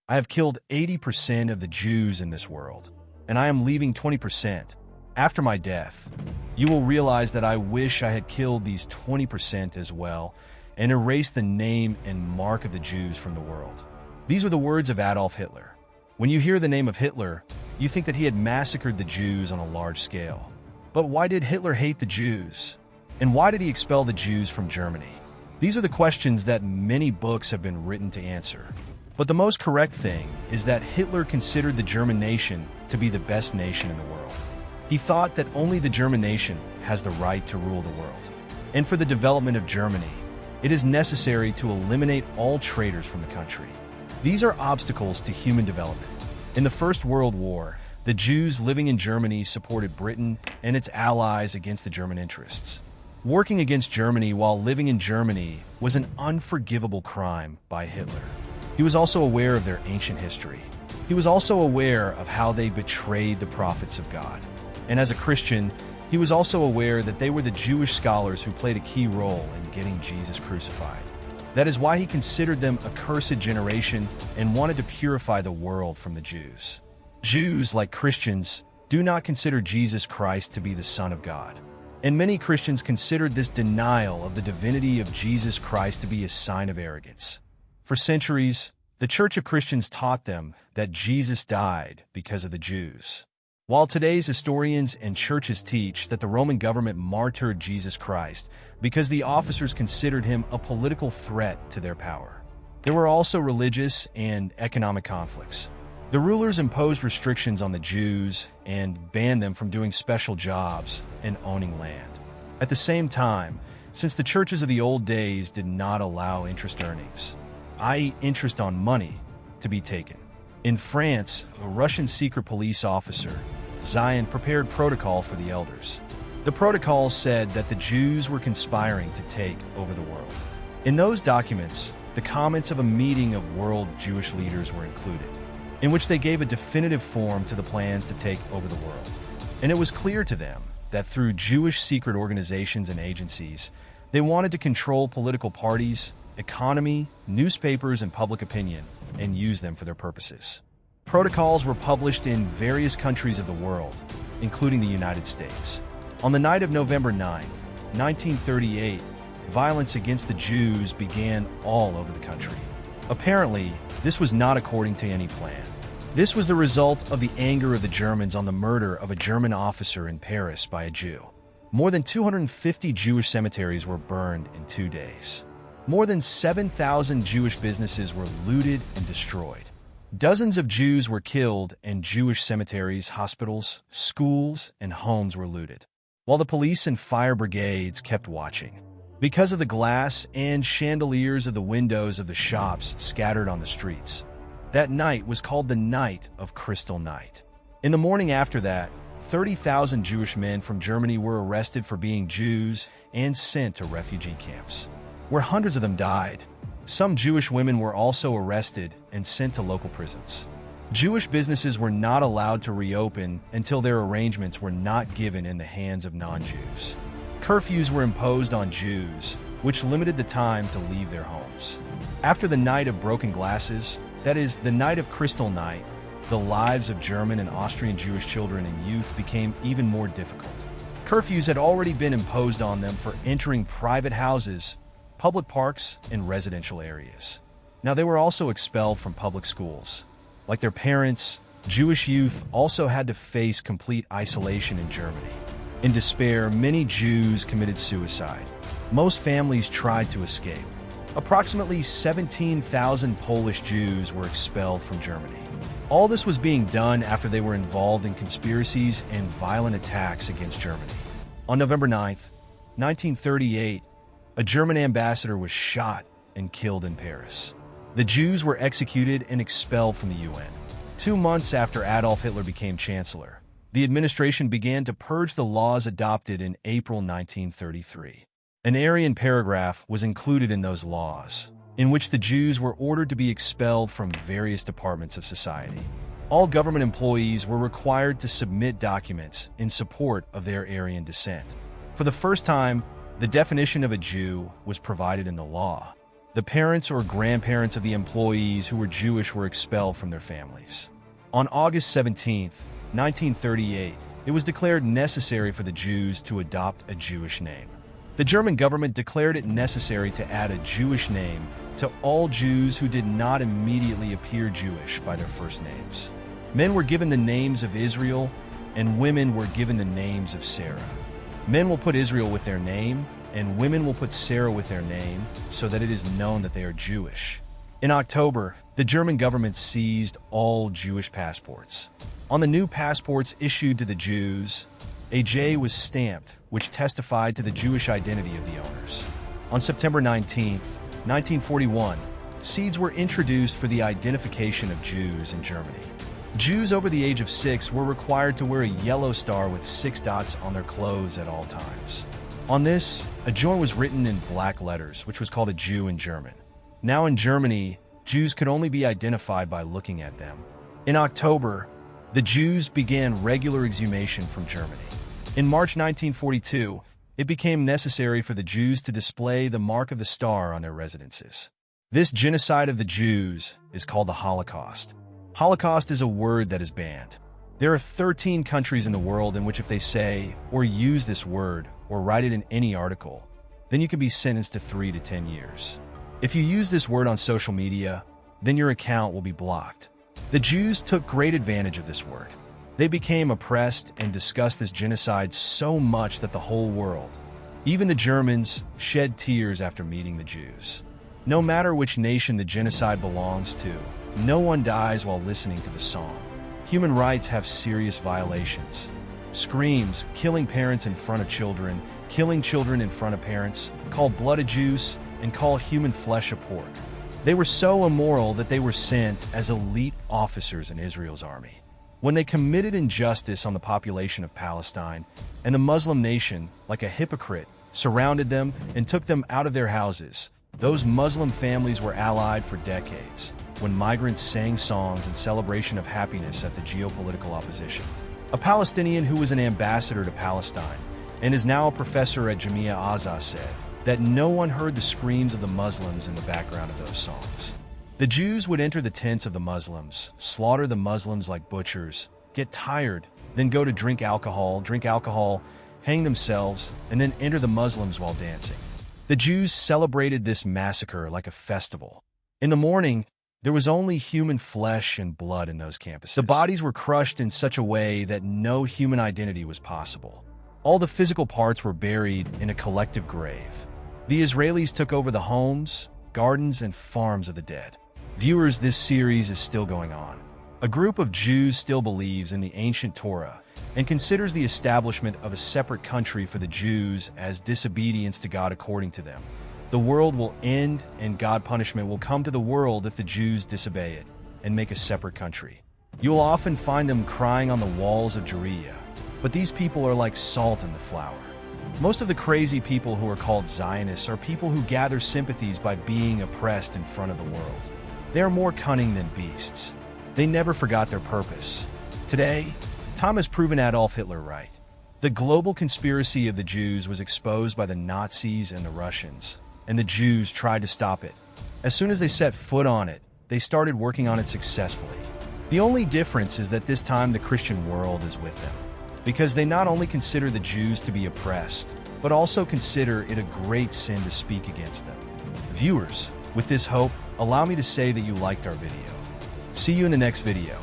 I have killed 80% of the Jews in this world, and I am leaving 20%. After my death, you will realize that I wish I had killed these 20% as well and erased the name and mark of the Jews from the world. These were the words of Adolf Hitler. When you hear the name of Hitler, you think that he had massacred the Jews on a large scale. But why did Hitler hate the Jews? And why did he expel the Jews from Germany? These are the questions that many books have been written to answer. But the most correct thing is that Hitler considered the German nation to be the best nation in the world. He thought that only the German nation has the right to rule the world. And for the development of Germany, it is necessary to eliminate all traitors from the country. These are obstacles to human development. In the First World War, the Jews living in Germany supported Britain and its allies against the German interests. Working against Germany while living in Germany was an unforgivable crime by Hitler. He was also aware of their ancient history. He was also aware of how they betrayed the prophets of God. And as a Christian, he was also aware that they were the Jewish scholars who played a key role in getting Jesus crucified. That is why he considered them a cursed generation and wanted to purify the world from the Jews. Jews, like Christians, do not consider Jesus Christ to be the Son of God. And many Christians considered this denial of the divinity of Jesus Christ to be a sign of arrogance. For centuries, the Church of Christians taught them that Jesus died because of the Jews. While today's historians and churches teach that the Roman government martyred Jesus Christ because the officers considered him a political threat to their power. There were also religious and economic conflicts. The rulers imposed restrictions on the Jews and banned them from doing special jobs and owning land. At the same time, since the churches of the old days did not allow interest earnings, i.e. interest on money, to be taken. In France, a Russian secret police officer, Zion, prepared protocol for the elders. The protocol said that the Jews were conspiring to take over the world. In those documents, the comments of a meeting of world Jewish leaders were included, in which they gave a definitive form to the plans to take over the world. And it was clear to them that through Jewish secret organizations and agencies, they wanted to control political parties, economy, newspapers, and public opinion, and use them for their purposes. Protocols were published in various countries of the world, including the United States. On the night of November 9, 1938, violence against the Jews began all over the country. Apparently, this was not according to any plan. This was the result of the anger of the Germans on the murder of a German officer in Paris by a Jew. More than 250 Jewish cemeteries were burned in 2 days. More than 7,000 Jewish businesses were looted and destroyed. Dozens of Jews were killed, and Jewish cemeteries, hospitals, schools, and homes were looted, while the police and fire brigades kept watching. Because of the glass and chandeliers of the windows of the shops scattered on the streets, that night was called the Night of Crystal Night. In the morning after that, 30,000 Jewish men from Germany were arrested for being Jews and sent to refugee camps, where hundreds of them died. Some Jewish women were also arrested and sent to local prisons. Jewish businesses were not allowed to reopen until their arrangements were not given in the hands of non-Jews. Curfews were imposed on Jews, which limited the time to leave their homes. After the Night of Broken Glasses, that is, the Night of Crystal Night, the lives of German and Austrian Jewish children and youth became even more difficult. Curfews had already been imposed on them for entering private houses, public parks, and residential areas. Now they were also expelled from public schools. Like their parents, Jewish youth also had to face complete isolation in Germany. In despair, many Jews committed suicide. Most families tried to escape. Approximately 17,000 Polish Jews were expelled from Germany. All this was being done after they were involved in conspiracies and violent attacks against Germany. On November 9, 1938, a German ambassador was shot and killed in Paris. The Jews were executed and expelled from the UN. 2 months after Adolf Hitler became chancellor, the administration began to purge the laws adopted in April 1933. An Aryan paragraph was included in those laws, in which the Jews were ordered to be expelled from various departments of society. All government employees were required to submit documents in support of their Aryan descent. For the first time, the definition of a Jew was provided in the law. The parents or grandparents of the employees who were Jewish were expelled from their families. On August 17, 1938, it was declared necessary for the Jews to adopt a Jewish name. The German government declared it necessary to add a Jewish name to all Jews who did not immediately appear Jewish by their first names. Men were given the names of Israel, and women were given the names of Sarah. Men will put Israel with their name, and women will put Sarah with their name, so that it is known that they are Jewish. In October, the German government seized all Jewish passports. On the new passports issued to the Jews, a J was stamped, which testified to the Jewish identity of the owners. On September 19, 1941, seeds were introduced for the identification of Jews in Germany. Jews over the age of 6 were required to wear a yellow star with 6 dots on their clothes at all times. On this, a join was written in black letters, which was called a Jew in German. Now in Germany, Jews could only be identified by looking at them. In October, the Jews began regular exhumation from Germany. In March 1942, it became necessary for the Jews to display the mark of the star on their residences. This genocide of the Jews is called the Holocaust. Holocaust is a word that is banned. There are 13 countries in the world in which if they say or use this word or write it in any article, then you can be sentenced to 3 to 10 years. If you use this word on social media, then your account will be blocked. The Jews took great advantage of this word. They became oppressed and discussed this genocide so much that the whole world, even the Germans, shed tears after meeting the Jews. No matter which nation the genocide belongs to, no one dies while listening to the song. Human rights have serious violations. Screams, killing parents in front of children, killing children in front of parents, call blood a juice, and call human flesh a pork. They were so immoral that they were sent as elite officers in Israel's army. When they committed injustice on the population of Palestine, and the Muslim nation, like a hypocrite, surrounded them and took them out of their houses, those Muslim families were allied for decades, when migrants sang songs in celebration of happiness at the geopolitical opposition. A Palestinian who was an ambassador to Palestine and is now a professor at Jamia Azaz said that no one heard the screams of the Muslims in the background of those songs. The Jews would enter the tents of the Muslims, slaughter the Muslims like butchers, get tired, then go to drink alcohol, hang themselves, and then enter the Muslims while dancing. The Jews celebrated this massacre like a festival. In the morning, there was only human flesh and blood in those campuses. The bodies were crushed in such a way that no human identity was possible. All the physical parts were buried in a collective grave. The Israelis took over the homes, gardens, and farms of the dead. Viewers, this series is still going on. A group of Jews still believes in the ancient Torah and considers the establishment of a separate country for the Jews as disobedience to God according to them. The world will end and God punishment will come to the world if the Jews disobey it and make a separate country. You will often find them crying on the walls of Jericho, but these people are like salt in the flour. Most of the crazy people who are called Zionists are people who gather sympathies by being oppressed in front of the world. They are more cunning than beasts. They never forgot their purpose. Today, time has proven Adolf Hitler right. The global conspiracy of the Jews was exposed by the Nazis and the Russians, and the Jews tried to stop it. As soon as they set foot on it, they started working on it successfully. The only difference is that this time the Christian world is with them, because they not only consider the Jews to be oppressed, but also consider it a great sin to speak against them. Viewers, with this hope, allow me to say that you liked our video. See you in the next video.